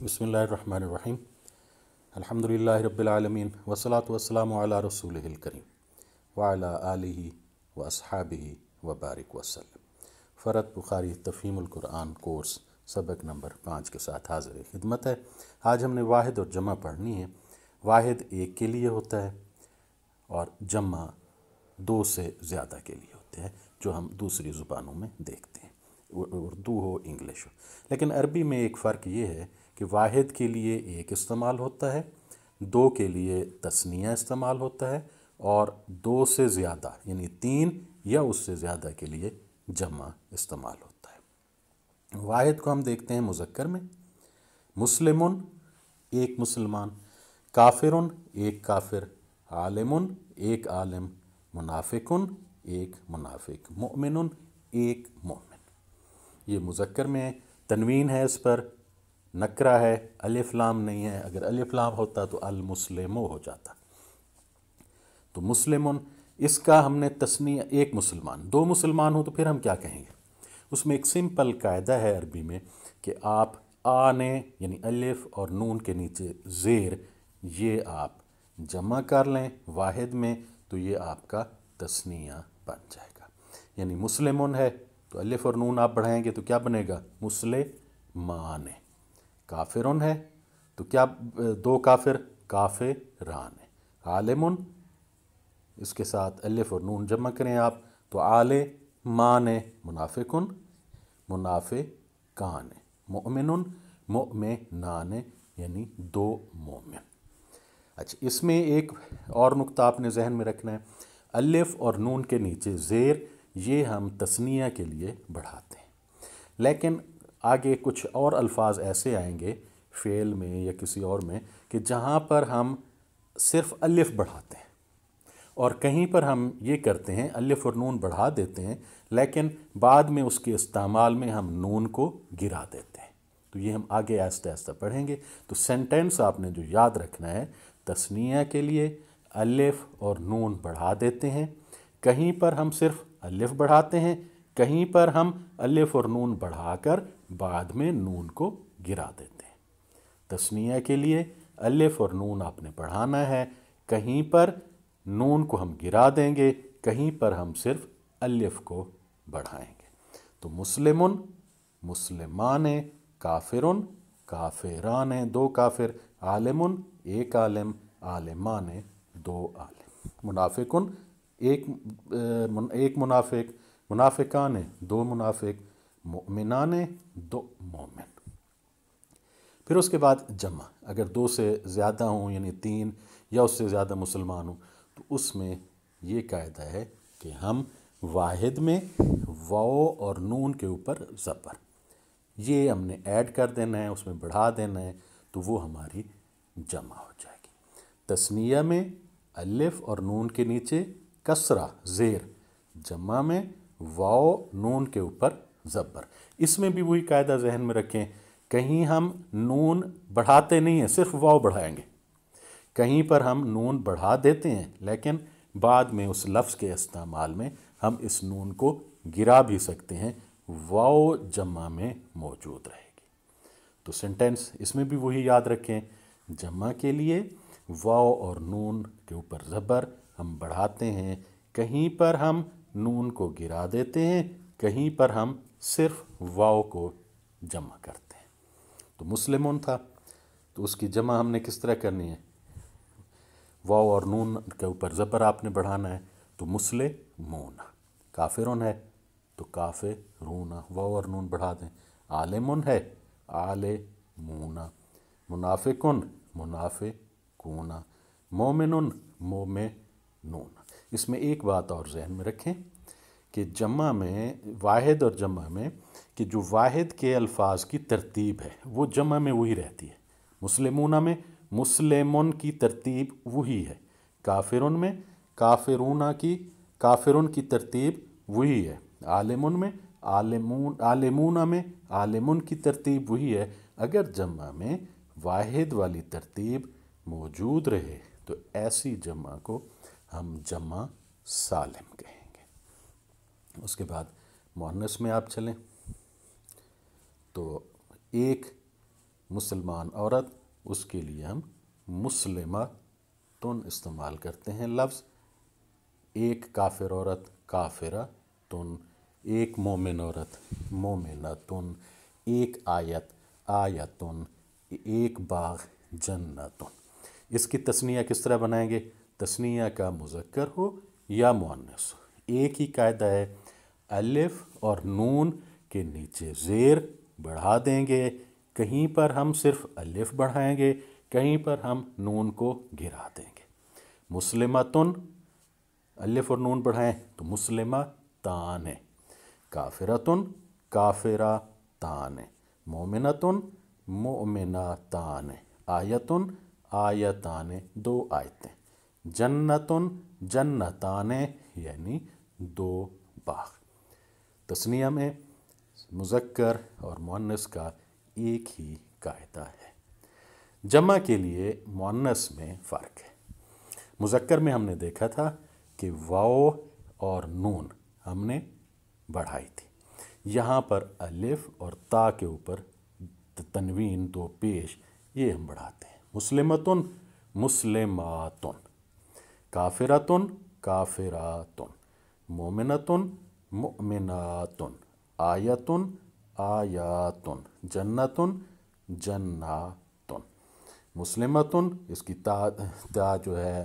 बिस्मिल्लाहिर्रहमानिर्रहीम। अल्हम्दुलिल्लाहि रब्बिल आलमीन वस्सलातु वस्सलामु अला रसूलिहिल करीम व अला आलिहि व अस्हाबिहि व बारिक वसल्लम। फ़रद बुखारी तफ़हीमुल कुरान कोर्स सबक नंबर 5 के साथ हाज़िर खिदमत है। आज हमने वाहिद और जमा पढ़नी है। वाहिद एक के लिए होता है और जमा दो से ज़्यादा के लिए होते हैं, जो हम दूसरी ज़ुबानों में देखते हैं, उर्दू हो इंग्लिश हो। लेकिन अरबी में एक फ़र्क ये है कि वाहिद के लिए एक इस्तेमाल होता है, दो के लिए तस्निया इस्तेमाल होता है, और दो से ज़्यादा यानी तीन या उससे ज़्यादा के लिए जमा इस्तेमाल होता है। वाहिद को हम देखते हैं मुज़क्कर में, मुस्लिमुन एक मुसलमान, काफिरुन एक काफिर, आलिमुन एक आलिम, मुनाफिकुन एक मुनाफिक, मुमिनुन एक मोमिन। ये मुज़क्कर में तनवीन है, इस पर नकरा है, अलिफ लाम नहीं है। अगर अलिफ लाम होता तो अल मुस्लिमो हो जाता। तो मुस्लिमुन इसका हमने तस्नीया एक मुसलमान, दो मुसलमान हो तो फिर हम क्या कहेंगे? उसमें एक सिंपल कायदा है अरबी में कि आप आने यानी अलिफ और नून के नीचे ज़ेर, ये आप जमा कर लें वाहिद में तो ये आपका तस्निया बन जाएगा। यानी मुस्लिमुन है तो अलिफ और नून आप बढ़ाएंगे तो क्या बनेगा? मुस्लिमाने। काफिरुन है तो क्या दो काफिर? काफिराने। आलिमुन इसके साथ अलिफ और नून जमा करें आप तो आले माने, मुनाफिकुन मुनाफिकाने, मुमिनुन मुमिनाने यानी दो मोमिन। अच्छा, इसमें एक और नुक्ता आपने जहन में रखना है, अलिफ और नून के नीचे ज़ेर ये हम तस्निया के लिए बढ़ाते हैं, लेकिन आगे कुछ और अल्फाज ऐसे आएंगे फ़ेल में या किसी और में कि जहाँ पर हम सिर्फ़ अलिफ बढ़ाते हैं और कहीं पर हम ये करते हैं अलिफ और नून बढ़ा देते हैं, लेकिन बाद में उसके इस्तेमाल में हम नून को गिरा देते हैं। तो ये हम आगे आहिस्ता आहिस्ता पढ़ेंगे। तो सेंटेंस आपने जो याद रखना है, तस्निया के लिए अलिफ और नून बढ़ा देते हैं, कहीं पर हम सिर्फ अलिफ बढ़ाते हैं, कहीं पर हम अलिफ और नून बढ़ाकर बाद में नून को गिरा देते हैं। तस्निया के लिए अलिफ और नून आपने बढ़ाना है, कहीं पर नून को हम गिरा देंगे, कहीं पर हम सिर्फ अलिफ को बढ़ाएंगे। तो मुस्लिमुन मुस्लिमाने, काफिरुन काफिराने दो काफिर, आलिमुन एक आलिम, आलिमाने दो आलिम, मुनाफिकुन एक मुनाफिक, मुनाफिकाने दो मुनाफिक, मुमिनाने दो मोमिन। फिर उसके बाद जमा, अगर दो से ज़्यादा हों यानी तीन या उससे ज़्यादा मुसलमान हों तो उसमें ये कायदा है कि हम वाहिद में वाओ और नून के ऊपर ज़बर ये हमने ऐड कर देना है, उसमें बढ़ा देना है, तो वो हमारी जमा हो जाएगी। तस्निया में अलिफ और नून के नीचे कसरा ज़ेर, जमा में वाओ नून के ऊपर ज़बर। इसमें भी वही कायदा जहन में रखें, कहीं हम नून बढ़ाते नहीं हैं, सिर्फ वाओ बढ़ाएंगे, कहीं पर हम नून बढ़ा देते हैं लेकिन बाद में उस लफ्ज़ के इस्तेमाल में हम इस नून को गिरा भी सकते हैं, वाओ जमा में मौजूद रहेगी। तो सेंटेंस इसमें भी वही याद रखें, जमा के लिए वाओ और नून के ऊपर ज़बर हम बढ़ाते हैं, कहीं पर हम नून को गिरा देते हैं, कहीं पर हम सिर्फ वाओ को जमा करते हैं। तो मुस्लिमुन था तो उसकी जमा हमने किस तरह करनी है? वाव और नून के ऊपर ज़बर आपने बढ़ाना है तो मुस्लिमूना। काफिरुन है तो काफिरूना, वाव और नून बढ़ा दें। आलिमुन है आलिमूना, मुनाफिकुन मुनाफिकूना, मोमिनुन मोमिनूना। इसमें एक बात और जहन में रखें कि जमा में, वाहिद और जमा में, कि जो वाहिद के अल्फाज की तरतीब है वो जमा में वही रहती है। मुस्लिमूना में मुस्लिमुन की तरतीब वही है, काफिरुन में काफिरुन की तरतीब वही है, आलिमुन में आलिमूना में आलिमुन की तरतीब वही है। अगर जमा में वाहिद वाली तरतीब मौजूद रहे तो ऐसी जमा को हम जमा सालिम कहेंगे। उसके बाद मुअन्नस में आप चलें तो एक مسلمان عورت، اس کے لیے ہم مسلمہ تن استعمال کرتے ہیں لفظ. ایک کافر عورت کافرہ تن، ایک مومن عورت مومنہ تن، ایک آیت آیتن، ایک باغ جنتن. اس کی تثنیہ کس طرح بنائیں گے؟ تثنیہ کا مذکر ہو یا مؤنث ہو، ایک ہی قاعدہ ہے، الف اور نون کے نیچے زیر بڑھا دیں گے. کہیں پر ہم صرف الف بڑھائیں گے، کہیں پر ہم نون کو گرا دیں گے. مسلمتن، الف اور نون بڑھائیں تو مسلمہ تان، کافرتن کافرہ تان، مومنتن مؤمنہ تان، آیتن آیتان دو آیتیں، جنتن جنتان یعنی دو باغ. تثنیہ میں مذکر اور مؤنث کا ایک ہی قاعدہ ہے. جمع کے لیے مؤنث میں فرق ہے. مذکر میں ہم نے دیکھا تھا کہ واو اور نون ہم نے بڑھائی تھی، یہاں پر الف اور تا کے اوپر تنوین دو پیش یہ ہم بڑھاتے ہیں. مسلمتن مسلماتن، کافرتن کافراتن، مومنتن مؤمناتن، آیتن آیاتن، جنتن جناتن. مسلمتن، اس کی تا جو ہے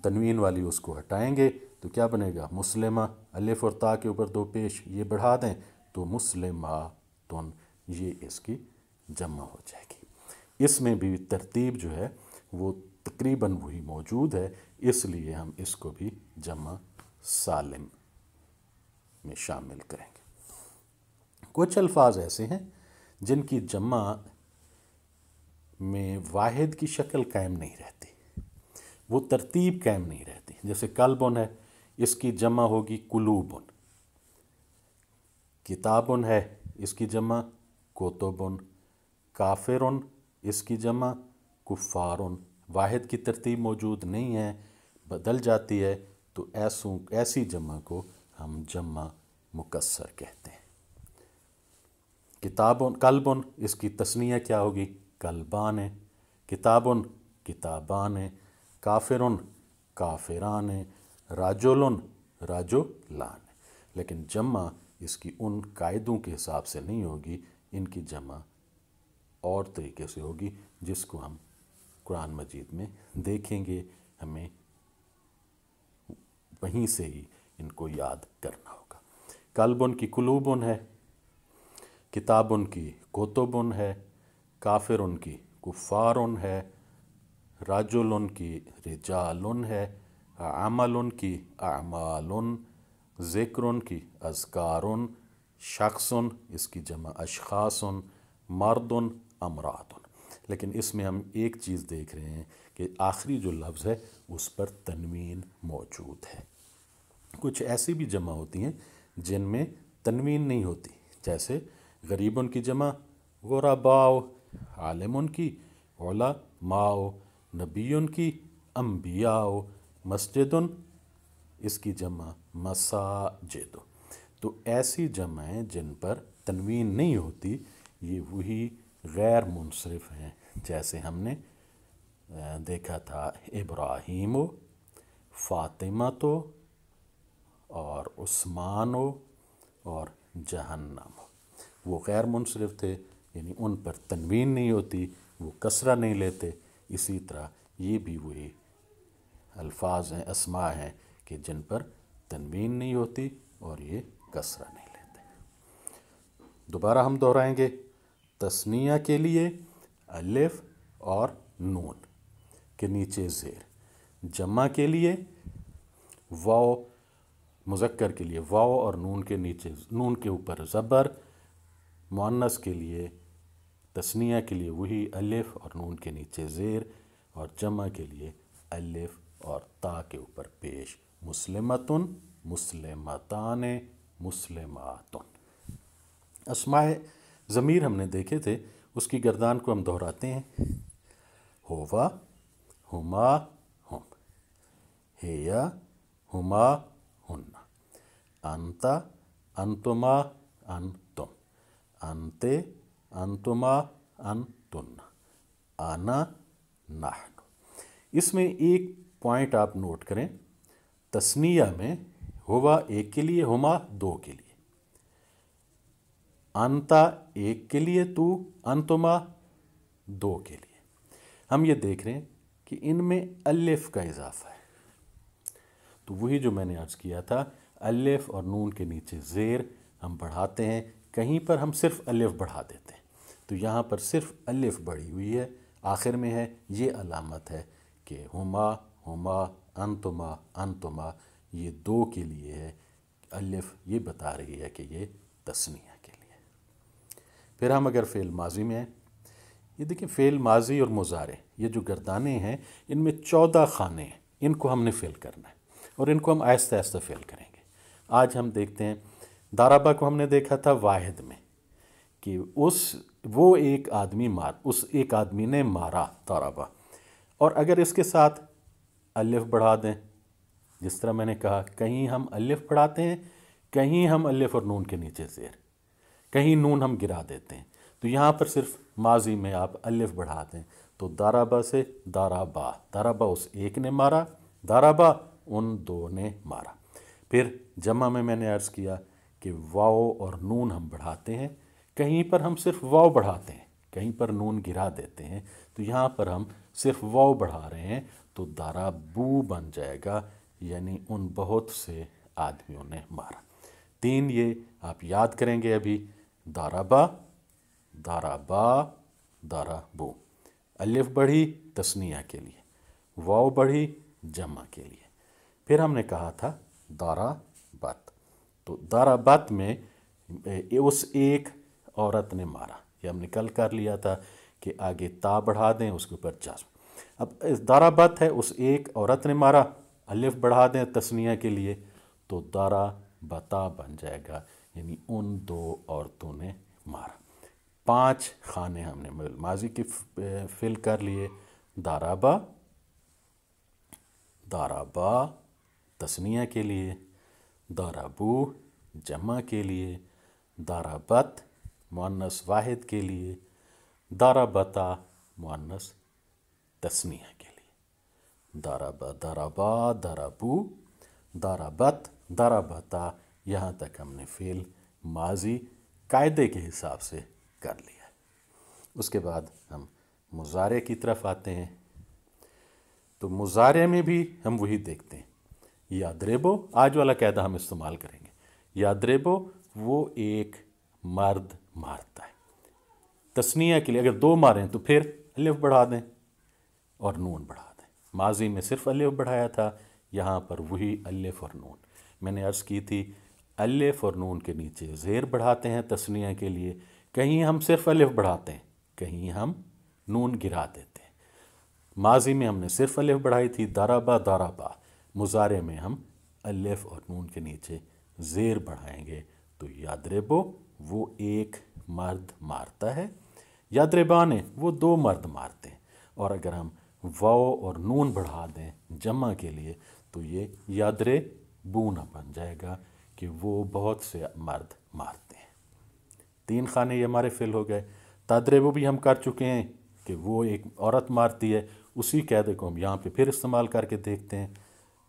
تنوین والی اس کو ہٹائیں گے تو کیا بنے گا؟ مسلمہ، الف اور تا کے اوپر دو پیش یہ بڑھا دیں تو مسلماتن، یہ اس کی جمع ہو جائے گی. اس میں بھی ترتیب جو ہے وہ تقریباً وہی موجود ہے، اس لیے ہم اس کو بھی جمع سالم میں شامل کریں گے. کچھ الفاظ ایسے ہیں جن کی جمع میں واحد کی شکل قائم نہیں رہتی، وہ ترتیب قائم نہیں رہتی. جیسے قلبن ہے، اس کی جمع ہوگی قلوبن. کتابن ہے، اس کی جمع کتبن. کافرن، اس کی جمع کفارن. واحد کی ترتیب موجود نہیں ہے، بدل جاتی ہے، تو ایسی جمع کو ہم جمع مکسر کہتے ہیں. کتابن قلبن، اس کی تثنیہ کیا ہوگی؟ قلبان. کتابن کتابان، کافرن کافران، رجلن رجلان. لیکن جمع اس کی ان قاعدوں کے حساب سے نہیں ہوگی، ان کی جمع اور طریقے سے ہوگی جس کو ہم قرآن مجید میں دیکھیں گے. ہمیں وہیں سے ہی ان کو یاد کرنا ہوگا. قلبن کی قلوبن ہے، کتابن کی کتبن ہے، کافرن کی کفارن ہے، رجلن کی رجالن ہے، عملن کی اعمالن، ذکرن کی اذکارن، شخصن اس کی جمع اشخاصن، مردن امراتن. لیکن اس میں ہم ایک چیز دیکھ رہے ہیں کہ آخری جو لفظ ہے اس پر تنوین موجود ہے. کچھ ایسی بھی جمع ہوتی ہیں جن میں تنوین نہیں ہوتی، جیسے غریبن کی جمع غرباء، عالمن کی علماء، نبیون کی انبیاء، مسجدن اس کی جمع مساجد. تو ایسی جمعیں جن پر تنوین نہیں ہوتی یہ وہی غیر منصرف ہیں، جیسے ہم نے دیکھا تھا ابراہیم و فاطمہ تو اور عثمان اور جہنم. وہ غیر منصرف تھے، یعنی ان پر تنوین نہیں ہوتی، وہ کسرہ نہیں لیتے. اسی طرح یہ بھی وہی الفاظ ہیں، اسماء ہیں کہ جن پر تنوین نہیں ہوتی اور یہ کسرہ نہیں لیتے. دوبارہ ہم دہرائیں گے. تثنیہ کے لیے الف اور نون کے نیچے زیر، جمع کے لیے واو، مذکر کے لیے واو اور نون کے نیچے نون کے اوپر زبر، مؤنث کے لیے تثنیہ کے لیے وہی الف اور نون کے نیچے زیر، اور جمع کے لیے الف اور تا کے اوپر پیش. مسلمتن مسلمتان مسلماتن. اسماء ضمیر ہم نے دیکھے تھے، اس کی گردان کو ہم دہراتے ہیں. ہوا ہما ہم، ہیا ہما ہن، انت انتما انتم، انتے انتما انتن، तुन, आना नाहनु। इसमें एक पॉइंट आप नोट करें, तस्निया में हुआ एक के लिए, हुमा दो के लिए, अंता एक के लिए, तू अंतुमा दो के लिए। हम ये देख रहे हैं कि इनमें अलिफ का इजाफा है। तो वही जो मैंने अर्ज किया था, अलिफ और नून के नीचे ज़ेर हम बढ़ाते हैं, कहीं पर हम सिर्फ अलिफ बढ़ा देते हैं। तो यहाँ पर सिर्फ अलिफ बढ़ी हुई है, आखिर में है, ये अलामत है कि हुमा हुमा अंतुमा अंतुमा ये दो के लिए है। अलिफ ये बता रही है कि ये तस्निया के लिए। फिर हम अगर फ़ेल माजी में हैं, ये देखिए फ़ेल माजी और मुजारे, ये जो गर्दाने हैं इनमें 14 खाने हैं, इनको हमने फ़िल करना है और इनको हम आहिस्ता आहिस्ता फ़िल करेंगे। आज हम देखते हैं, दाराबा को हमने देखा था वाहिद में कि वो एक आदमी ने मारा दाराबा, और अगर इसके साथ अलिफ बढ़ा दें, जिस तरह मैंने कहा कहीं हम अलिफ बढ़ाते हैं, कहीं हम अलिफ और नून के नीचे ज़ेर, कहीं नून हम गिरा देते हैं। तो यहाँ पर सिर्फ माजी में आप अलिफ बढ़ा दें, तो दाराबा से दाराबा, दाराबा उस एक ने मारा, दाराबा उन दो ने मारा। फिर जमा में मैंने अर्ज़ किया कि वाव और नून हम बढ़ाते हैं, कहीं पर हम सिर्फ वाव बढ़ाते हैं, कहीं पर नून गिरा देते हैं। तो यहाँ पर हम सिर्फ वाव बढ़ा रहे हैं, तो दाराबू बन जाएगा, यानी उन बहुत से आदमियों ने मारा। 3 ये आप याद करेंगे अभी, दाराबा, दाराबा, दाराबू। अलिफ बढ़ी तस्निया के लिए, वाव बढ़ी जमा के लिए। फिर हमने कहा था दाराबत, तो दाराबत में उस एक औरत ने मारा, ये हमने कल कर लिया था कि आगे ता बढ़ा दें, उसके ऊपर जज़्म। अब दाराबत है, उस एक औरत ने मारा, अलिफ बढ़ा दें तस्निया के लिए, तो दारा बता बन जाएगा, यानी उन दो औरतों ने मारा। 5 खाने हमने माजी के फिल कर लिए, दाराबा, दाराबा तस्निया के लिए, दाराबू जमा के लिए, दाराबत मुअन्नस वाहिद के लिए, दाराबता मुअन्नस तस्निया के लिए। दाराबा, दाराबा, दाराबू, दाराबत, दाराबता, यहाँ तक हमने फ़ेल माजी कायदे के हिसाब से कर लिया। उसके बाद हम मुजारे की तरफ आते हैं। तो मुजारे में भी हम वही देखते हैं, याद्रेबो, आज वाला कायदा हम इस्तेमाल करेंगे। याद्रेबो वो एक मर्द मारता है, तस्निया के लिए अगर 2 मारें तो फिर अलिफ बढ़ा दें और नून बढ़ा दें। माजी में सिर्फ अलिफ बढ़ाया था, यहाँ पर वही अलिफ और नून। मैंने अर्ज़ की थी अलिफ और नून के नीचे ज़ेर बढ़ाते हैं तस्निया के लिए, कहीं हम सिर्फ अलिफ बढ़ाते हैं, कहीं हम नून गिरा देते हैं। माजी में हमने सिर्फ अलिफ बढ़ाई थी, दाराबा दाराबा। मुजारे में हम अलिफ और नून के नीचे ज़ेर बढ़ाएंगे, तो याद्रेबो वो एक मर्द मारता है, याद्रेबाने वो 2 मर्द मारते हैं। और अगर हम वाव और नून बढ़ा दें जमा के लिए, तो ये याद्रेबूना बन जाएगा कि वो बहुत से मर्द मारते हैं। 3 खाने ये हमारे फिल हो गए। ताद्रेबो भी हम कर चुके हैं कि वो एक औरत मारती है, उसी कायदे को हम यहाँ पे फिर इस्तेमाल करके देखते हैं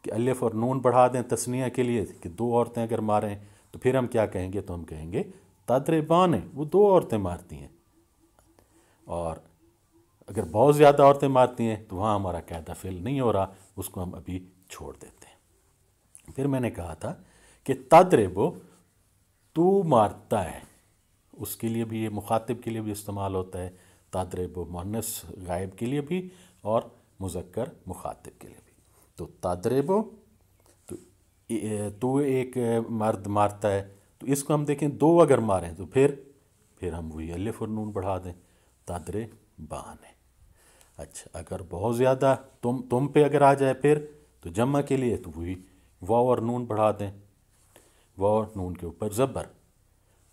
कि अलिफ और नून बढ़ा दें तस्निया के लिए कि 2 औरतें अगर मारें, तो फिर हम क्या कहेंगे, तो हम कहेंगे ताद्रेबान है, वो 2 औरतें मारती हैं। और अगर बहुत ज़्यादा औरतें मारती हैं तो वहाँ हमारा कायदा फिल नहीं हो रहा, उसको हम अभी छोड़ देते हैं। फिर मैंने कहा था कि ताद्रेबो तू मारता है, उसके लिए भी, ये मुखातिब के लिए भी इस्तेमाल होता है। ताद्रेबो मुअन्नस गायब के लिए भी और मुज़क्कर मुखातिब के लिए भी। तो ताद्रेबो तो एक मर्द मारता है, तो इसको हम देखें 2 अगर मारें तो फिर हम वही अलिफ और नून बढ़ा दें, ताद्रेबान है। अच्छा, अगर बहुत ज़्यादा तुम पे अगर आ जाए फिर, तो जमा के लिए तो वही वाव और नून बढ़ा दें, वाव और नून के ऊपर ज़बर,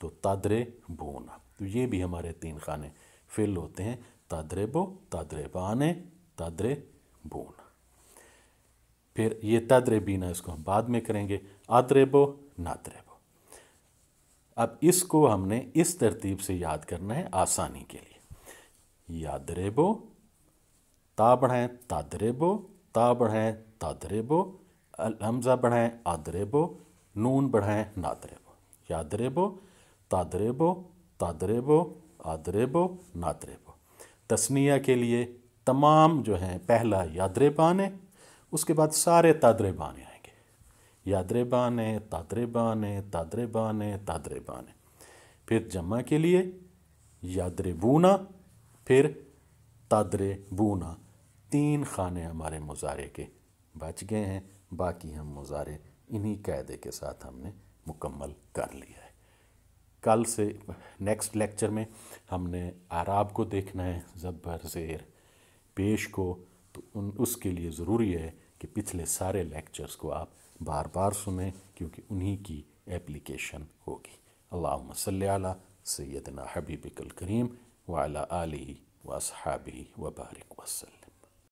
तो ताद्रेबूना। तो ये भी हमारे 3 खाने फिल होते हैं, ताद्रेबो, ताद्रेबाने, ताद्रेबूना। फिर ये ताद्रेबीना, इसको हम बाद में करेंगे, आद्रेबो नाद्रेबो। अब इसको हमने इस तरतीब से याद करना है आसानी के लिए। यादरेबो, ता बढ़ाएं तादरेबो, ता बढ़ाएं तादरेबो, हमजा बढ़ाएं आदरेबो, नून बढ़ाएं नादरेबो। यादरेबो, तादरेबो, तादरेबो, आदरेबो, नादरेबो। तस्निया के लिए तमाम जो हैं पहला यादरेबाने, उसके बाद सारे तादरेबाने आएंगे। यादरेबाने, तादरेबाने, तादरेबाने, तादरेबाने। फिर जम्मा के लिए यादरेबूना, फिर तादरेबूना। 3 खाने हमारे मुजारे के बच गए हैं, बाकी हम मुजारे इन्हीं कायदे के साथ हमने मुकम्मल कर लिया है। कल से नेक्स्ट लेक्चर में हमने आराब को देखना है, ज़बर ज़ेर पेश को, तो उसके लिए ज़रूरी है कि पिछले सारे लेक्चर्स को आप बार बार सुनें, क्योंकि उन्हीं की एप्लीकेशन होगी। अल्लाहुम्मा सल्ली अला सय्यदना हबीबिकल करीम व अला आलिहि व अस्हाबिहि व बारिक वसल्लम।